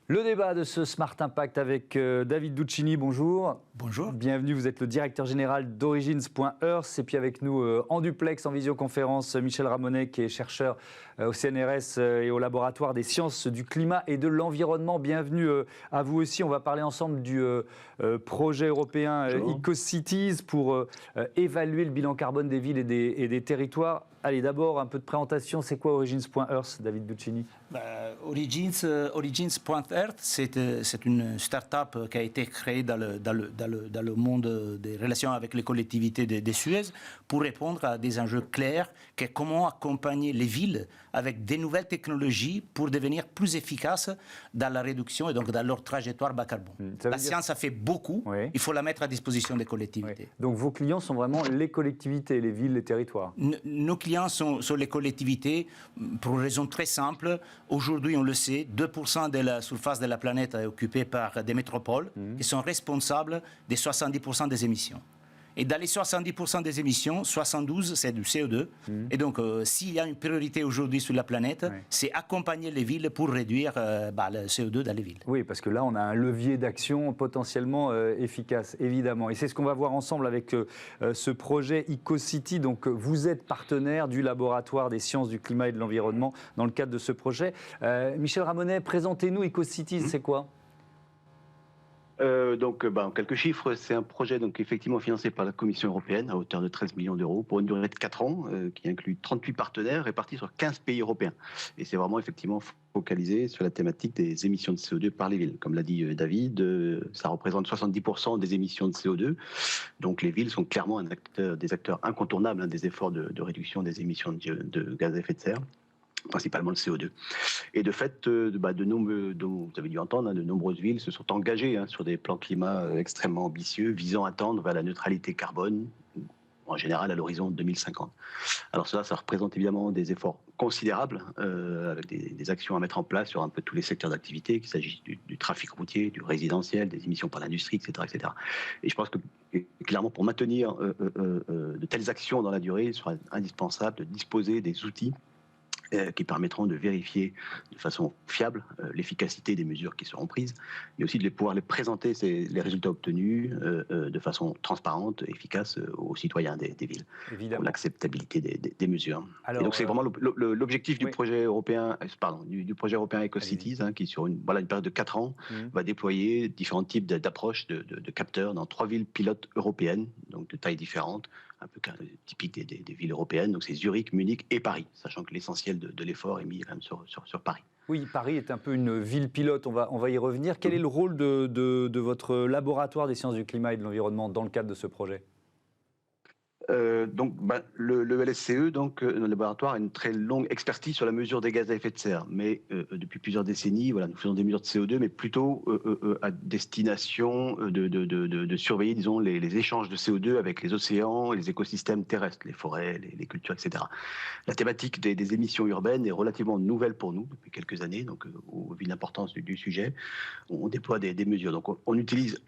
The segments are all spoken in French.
Le débat de ce Smart Impact avec David Duccini, bonjour. Bonjour. Bienvenue, vous êtes le directeur général d'Origins.Earth. Et puis avec nous en duplex, en visioconférence, Michel Ramonet, qui est chercheur au CNRS et au laboratoire des sciences du climat et de l'environnement. Bienvenue à vous aussi. On va parler ensemble du projet européen EcoCities pour évaluer le bilan carbone des villes et des territoires. Allez, d'abord, un peu de présentation. C'est quoi Origins.Earth, David Duccini? Origins.Earth, c'est une start-up qui a été créée dans le monde des relations avec les collectivités de Suez pour répondre à des enjeux clairs, que comment accompagner les villes avec des nouvelles technologies pour devenir plus efficaces dans la réduction et donc dans leur trajectoire bas carbone. La science a fait beaucoup, oui. Il faut la mettre à disposition des collectivités. Oui. Donc vos clients sont vraiment les collectivités, les villes, les territoires? Nos clients sont les collectivités pour une raison très simple. Aujourd'hui, on le sait, 2% de la surface de la planète est occupée par des métropoles qui sont responsables des 70% des émissions. Et dans les 70% des émissions, 72% c'est du CO2. Et donc, s'il y a une priorité aujourd'hui sur la planète, c'est accompagner les villes pour réduire le CO2 dans les villes. Oui, parce que là, on a un levier d'action potentiellement efficace, évidemment. Et c'est ce qu'on va voir ensemble avec ce projet EcoCity. Donc, vous êtes partenaire du laboratoire des sciences du climat et de l'environnement dans le cadre de ce projet. Michel Ramonet, présentez-nous EcoCities, c'est quoi ? En quelques chiffres, c'est un projet donc effectivement financé par la Commission européenne à hauteur de 13 millions d'euros pour une durée de 4 ans qui inclut 38 partenaires répartis sur 15 pays européens. Et c'est vraiment effectivement focalisé sur la thématique des émissions de CO2 par les villes. Comme l'a dit David, ça représente 70% des émissions de CO2. Donc les villes sont clairement des acteurs incontournables des efforts de réduction des émissions de gaz à effet de serre, principalement le CO2. Et de fait, vous avez dû entendre, de nombreuses villes se sont engagées sur des plans climat extrêmement ambitieux, visant à tendre vers la neutralité carbone, en général à l'horizon 2050. Alors ça représente évidemment des efforts considérables, avec des actions à mettre en place sur un peu tous les secteurs d'activité, qu'il s'agisse du trafic routier, du résidentiel, des émissions par l'industrie, etc., etc. Et je pense que clairement, pour maintenir de telles actions dans la durée, il sera indispensable de disposer des outils qui permettront de vérifier de façon fiable l'efficacité des mesures qui seront prises, mais aussi de pouvoir les présenter, les résultats obtenus, de façon transparente et efficace aux citoyens des villes, pour l'acceptabilité des mesures. Alors, et donc c'est vraiment l'objectif du projet européen, du projet européen EcoCities, qui sur une période de 4 ans va déployer différents types d'approches de capteurs dans 3 villes pilotes européennes, donc de tailles différentes, un peu typique des villes européennes, donc c'est Zurich, Munich et Paris, sachant que l'essentiel de l'effort est mis quand même sur Paris. Oui, Paris est un peu une ville pilote, on va y revenir. Quel est le rôle de votre laboratoire des sciences du climat et de l'environnement dans le cadre de ce projet ? Le LSCE, le laboratoire, a une très longue expertise sur la mesure des gaz à effet de serre. Mais depuis plusieurs décennies, nous faisons des mesures de CO2, mais plutôt à destination de surveiller, disons, les échanges de CO2 avec les océans, les écosystèmes terrestres, les forêts, les cultures, etc. La thématique des émissions urbaines est relativement nouvelle pour nous depuis quelques années. Donc, au vu de l'importance du sujet, on déploie des mesures. Donc, on utilise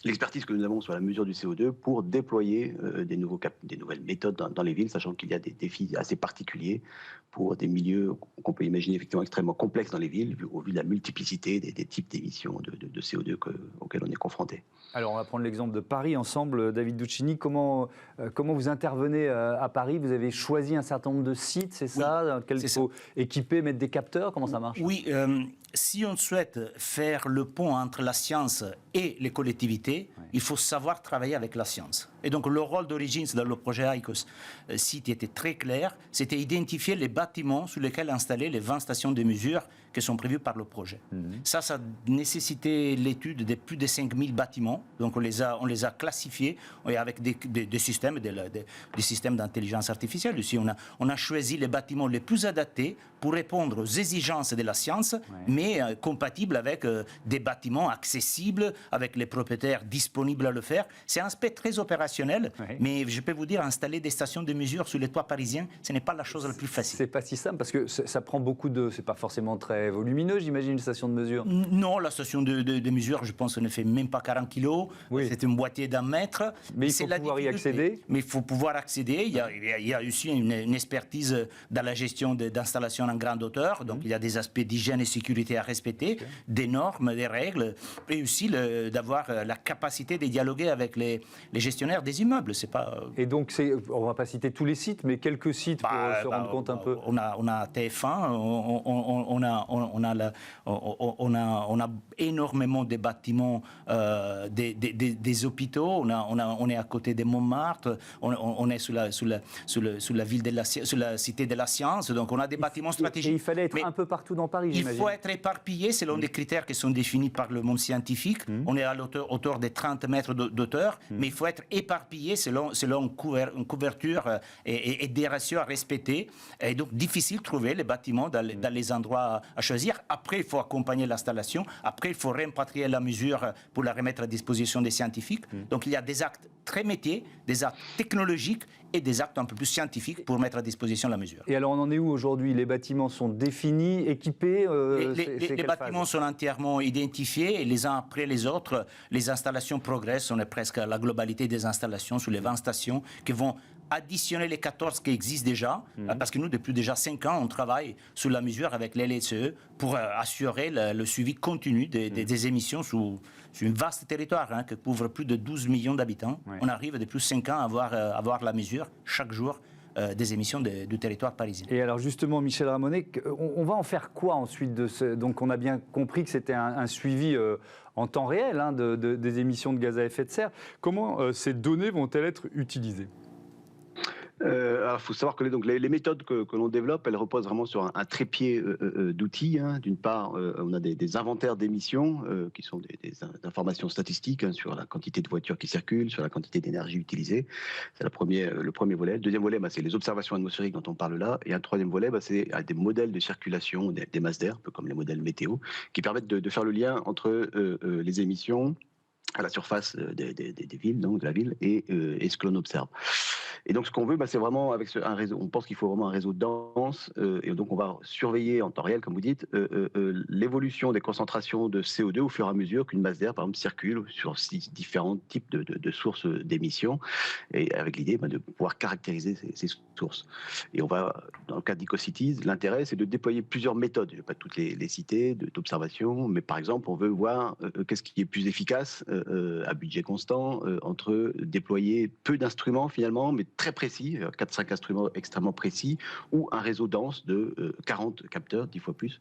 l'expertise que nous avons sur la mesure du CO2 pour déployer des nouvelles méthodes dans les villes, sachant qu'il y a des défis assez particuliers pour des milieux qu'on peut imaginer effectivement extrêmement complexes dans les villes, au vu de la multiplicité des types d'émissions de CO2 auxquels on est confronté. Alors on va prendre l'exemple de Paris ensemble. David Duccini, comment vous intervenez à Paris? Vous avez choisi un certain nombre de sites, c'est ça, dans lesquels il faut équiper, mettre des capteurs? Comment ça marche? Oui, si on souhaite faire le pont entre la science et les collectivités, il faut savoir travailler avec la science. Et donc le rôle d'Origins dans le projet EcoCity était très clair, c'était identifier les bâtiments sur lesquels installer les 20 stations de mesure qui sont prévues par le projet. Ça nécessitait l'étude de plus de 5000 bâtiments, donc on les a classifiés avec des systèmes, des systèmes d'intelligence artificielle. Ici, on a choisi les bâtiments les plus adaptés pour répondre aux exigences de la science, mais compatibles avec des bâtiments accessibles, avec les propriétaires disponibles à le faire. C'est un aspect très opérationnel opérationnel, Oui. mais je peux vous dire, installer des stations de mesure sur les toits parisiens, ce n'est pas la chose la plus facile. C'est pas si simple parce que ça prend beaucoup de. C'est pas forcément très volumineux, j'imagine, une station de mesure. Non, la station de mesure, je pense, ne fait même pas 40 kilos. Oui. C'est un boîtier d'1 mètre. Mais il C'est faut la pouvoir y difficulté. accéder. Mais il faut pouvoir accéder. Il y a aussi une expertise dans la gestion d'installations en grande hauteur. Donc, il y a des aspects d'hygiène et sécurité à respecter, des normes, des règles, et aussi d'avoir la capacité de dialoguer avec les gestionnaires des immeubles. C'est pas... Et donc, on va pas citer tous les sites, mais quelques sites pour se rendre compte un peu. On a TF1, on a énormément de bâtiments, des hôpitaux, on est à côté de Montmartre, on est sous la ville sous la cité de la science, donc on a des bâtiments stratégiques. Et il fallait être Mais un peu partout dans Paris, il j'imagine. faut être éparpillé selon des critères qui sont définis par le monde scientifique. On est à hauteur de 30 mètres d'auteur, mais il faut être éparpillé selon une couverture et des ratios à respecter. Et donc, difficile de trouver les bâtiments dans les endroits à choisir. Après, il faut accompagner l'installation. Après, il faut réimpatrier la mesure pour la remettre à disposition des scientifiques. Donc, il y a des actes très métiers, des actes technologiques et des actes un peu plus scientifiques pour mettre à disposition la mesure. Et alors, on en est où aujourd'hui? Les bâtiments sont définis, équipés Les bâtiments sont entièrement identifiés et les uns après les autres, les installations progressent. On est presque à la globalité des installations sur les 20 stations qui vont additionner les 14 qui existent déjà, parce que nous, depuis déjà 5 ans, on travaille sous la mesure avec l'LSE pour assurer le suivi continu des émissions sur un vaste territoire qui couvre plus de 12 millions d'habitants. Ouais. On arrive depuis 5 ans à avoir la mesure chaque jour des émissions du territoire parisien. Et alors justement, Michel Ramonet, on va en faire quoi ensuite de ce... Donc on a bien compris que c'était un suivi en temps réel des émissions de gaz à effet de serre. Comment ces données vont-elles être utilisées ? Il faut savoir que les méthodes que l'on développe, elles reposent vraiment sur un trépied d'outils. D'une part, on a des inventaires d'émissions qui sont des informations statistiques sur la quantité de voitures qui circulent, sur la quantité d'énergie utilisée. C'est le premier volet. Le deuxième volet, c'est les observations atmosphériques dont on parle là. Et un troisième volet, c'est des modèles de circulation, des masses d'air, un peu comme les modèles météo, qui permettent de faire le lien entre les émissions à la surface des villes, donc de la ville, et ce que l'on observe. Et donc, ce qu'on veut, c'est vraiment avec un réseau. On pense qu'il faut vraiment un réseau dense, et donc on va surveiller en temps réel, comme vous dites, l'évolution des concentrations de CO2 au fur et à mesure qu'une masse d'air, par exemple, circule sur différents types de sources d'émissions, et avec l'idée de pouvoir caractériser ces sources. Et on va, dans le cas d'EcoCities, l'intérêt, c'est de déployer plusieurs méthodes. Je ne vais pas toutes les citer d'observation, mais par exemple, on veut voir qu'est-ce qui est plus efficace à budget constant entre déployer peu d'instruments finalement, mais très précis, 4-5 instruments extrêmement précis, ou un réseau dense de 40 capteurs, 10 fois plus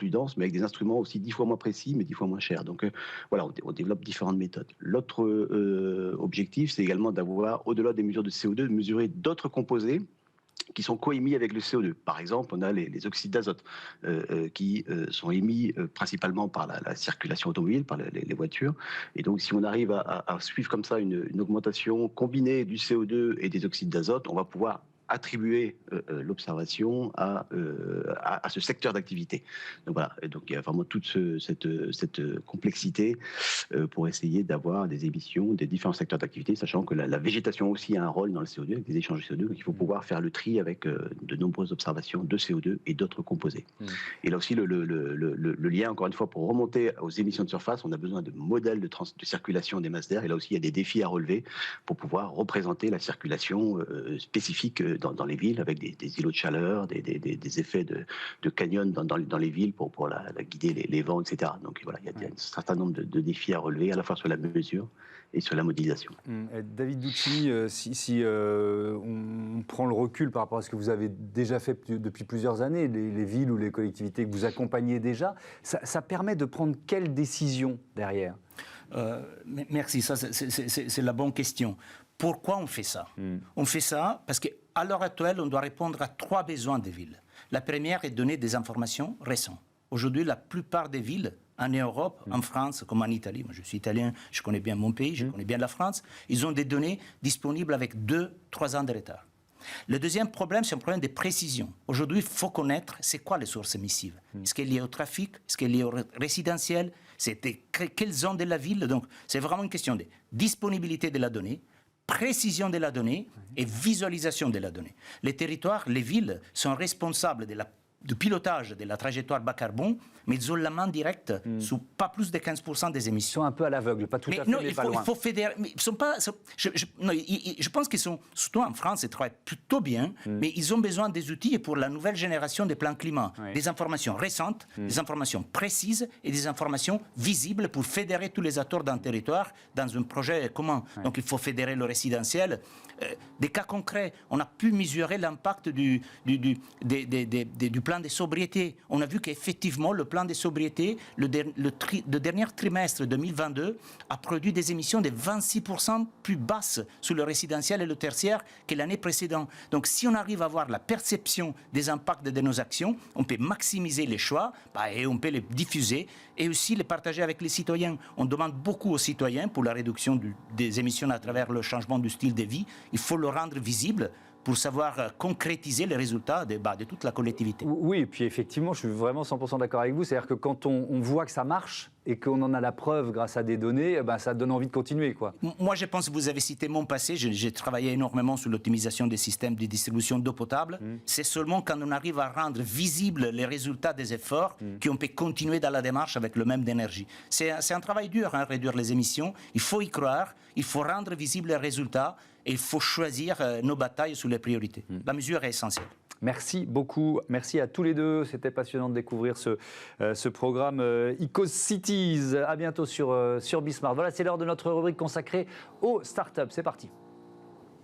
dense, mais avec des instruments aussi 10 fois moins précis, mais 10 fois moins chers. Donc voilà, on développe différentes méthodes. L'autre objectif, c'est également d'avoir, au-delà des mesures de CO2, de mesurer d'autres composés qui sont co-émis avec le CO2. Par exemple, on a les oxydes d'azote qui sont émis principalement par la circulation automobile, par les voitures. Et donc, si on arrive à suivre comme ça une augmentation combinée du CO2 et des oxydes d'azote, on va pouvoir attribuer l'observation à ce secteur d'activité. Donc voilà, et donc il y a vraiment toute cette complexité pour essayer d'avoir des émissions des différents secteurs d'activité, sachant que la végétation aussi a un rôle dans le CO2, avec des échanges de CO2, donc il faut pouvoir faire le tri avec de nombreuses observations de CO2 et d'autres composés. Et là aussi, le lien, encore une fois, pour remonter aux émissions de surface, on a besoin de modèles de circulation des masses d'air, et là aussi, il y a des défis à relever pour pouvoir représenter la circulation spécifique dans les villes, avec des îlots de chaleur, des effets de canyon dans les villes pour guider les vents, etc. Donc voilà, il y a un certain nombre de défis à relever, à la fois sur la mesure et sur la modélisation. David Ducini, si on prend le recul par rapport à ce que vous avez déjà fait depuis plusieurs années, les villes ou les collectivités que vous accompagnez déjà, ça permet de prendre quelles décisions derrière ? Merci, ça c'est la bonne question. Pourquoi on fait ça ? On fait ça parce qu'à l'heure actuelle, on doit répondre à 3 besoins des villes. La première est de donner des informations récentes. Aujourd'hui, la plupart des villes en Europe, en France, comme en Italie, moi je suis italien, je connais bien mon pays, je connais bien la France, ils ont des données disponibles avec 2-3 ans de retard. Le deuxième problème, c'est un problème de précision. Aujourd'hui, il faut connaître c'est quoi les sources émissives. Est-ce qu'elle est liée au trafic? Est-ce qu'elle est liée au résidentiel? Quelles zones de la ville? Donc, c'est vraiment une question de disponibilité de la donnée, précision de la donnée et visualisation de la donnée. Les territoires, les villes sont responsables du pilotage de la trajectoire bas carbone, mais ils ont la main directe sur pas plus de 15% des Ils émissions. sont un peu à l'aveugle, pas tout à fait, mais pas loin. Il faut fédérer. Mais ils sont pas. Je pense qu'ils sont, surtout en France, ils travaillent plutôt bien, mais ils ont besoin des outils pour la nouvelle génération des plans climat, des informations récentes, des informations précises et des informations visibles pour fédérer tous les acteurs d'un territoire dans un projet commun. Donc il faut fédérer le résidentiel. Des cas concrets, on a pu mesurer l'impact du plan de sobriété. On a vu qu'effectivement, le plan de sobriété, le dernier trimestre 2022, a produit des émissions de 26% plus basses sur le résidentiel et le tertiaire que l'année précédente. Donc, si on arrive à avoir la perception des impacts de nos actions, on peut maximiser les choix et on peut les diffuser et aussi les partager avec les citoyens. On demande beaucoup aux citoyens pour la réduction des émissions à travers le changement du style de vie. Il faut le rendre visible pour savoir concrétiser les résultats de toute la collectivité. Oui, et puis effectivement, je suis vraiment 100% d'accord avec vous. C'est-à-dire que quand on voit que ça marche et qu'on en a la preuve grâce à des données, ça donne envie de continuer, quoi. Moi, je pense que vous avez cité mon passé. J'ai travaillé énormément sur l'optimisation des systèmes de distribution d'eau potable. C'est seulement quand on arrive à rendre visibles les résultats des efforts qu'on peut continuer dans la démarche avec le même d'énergie. C'est un travail dur, réduire les émissions. Il faut y croire, il faut rendre visibles les résultats et il faut choisir nos batailles sur les priorités. La mesure est essentielle. Merci beaucoup. Merci à tous les deux. C'était passionnant de découvrir ce programme Ecocities. À bientôt sur Bismart. Voilà, c'est l'heure de notre rubrique consacrée aux startups. C'est parti.